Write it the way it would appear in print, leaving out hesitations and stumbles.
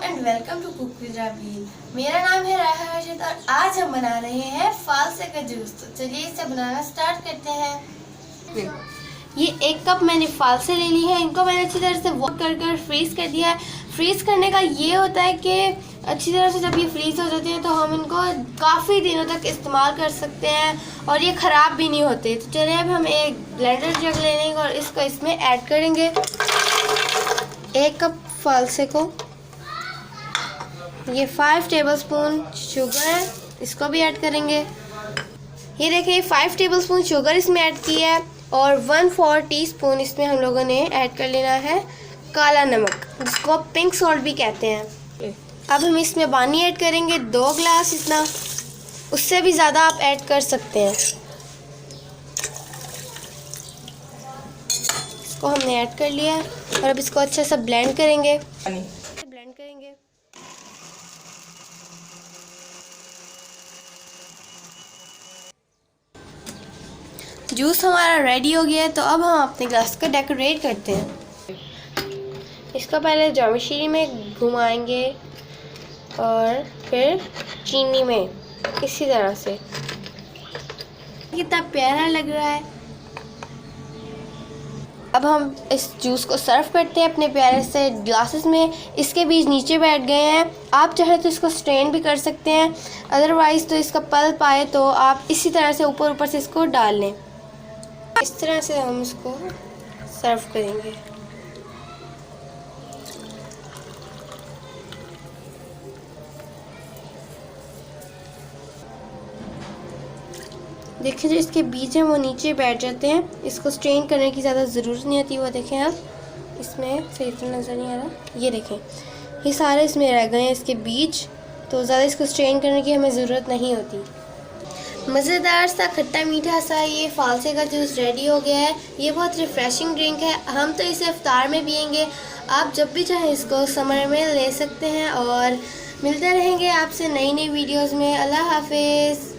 And welcome to cook with Rabeel. मेरा नाम है रायहा हर्षित और आज हम बना रहे हैं फालसे का जूस। तो चलिए इसे बनाना स्टार्ट करते हैं। ये 1 कप मैंने फालसे ले ली है। इनको मैंने अच्छी तरह से वॉश कर फ्रीज कर दिया है। फ्रीज करने का ये होता है कि अच्छी तरह से जब ये फ्रीज हो जाते हैं तो हम इनको काफ़ी दिनों तक इस्तेमाल कर सकते हैं और ये ख़राब भी नहीं होते। तो चलिए अब हम एक ब्लेंडर जग लेंगे और इसको इसमें ऐड करेंगे। 1 कप फालसे को, ये 5 टेबलस्पून शुगर है, इसको भी ऐड करेंगे। ये देखिए 5 टेबलस्पून शुगर इसमें ऐड किया है और 1/4 टीस्पून इसमें हम लोगों ने ऐड कर लेना है काला नमक, जिसको पिंक सॉल्ट भी कहते हैं। अब हम इसमें पानी ऐड करेंगे 2 गिलास इतना, उससे भी ज़्यादा आप ऐड कर सकते हैं। इसको हमने ऐड कर लिया और अब इसको अच्छे से ब्लेंड करेंगे। जूस हमारा रेडी हो गया है। तो अब हम अपने ग्लास को डेकोरेट करते हैं। इसको पहले जामेट्री में घुमाएंगे और फिर चीनी में इसी तरह से। कितना प्यारा लग रहा है। अब हम इस जूस को सर्व करते हैं अपने प्यारे से ग्लासेस में। इसके बीज नीचे बैठ गए हैं, आप चाहे तो इसको स्ट्रेन भी कर सकते हैं, अदरवाइज़ तो इसका पल्प आए तो आप इसी तरह से ऊपर से इसको डाल लें। इस तरह से हम इसको सर्व करेंगे। देखिए जो इसके बीज हैं वो नीचे बैठ जाते हैं, इसको स्ट्रेन करने की ज़्यादा ज़रूरत नहीं होती। वो देखें आप, इसमें सही तो नज़र नहीं आ रहा, ये देखें ये सारे इसमें रह गए हैं इसके बीज, तो ज़्यादा इसको स्ट्रेन करने की हमें ज़रूरत नहीं होती। मज़ेदार सा खट्टा मीठा सा ये फालसे का जूस रेडी हो गया है। ये बहुत रिफ़्रेशिंग ड्रिंक है। हम तो इसे इफ्तार में पियेंगे। आप जब भी चाहें इसको समर में ले सकते हैं और मिलते रहेंगे आपसे नई वीडियोस में। अल्लाह हाफिज़।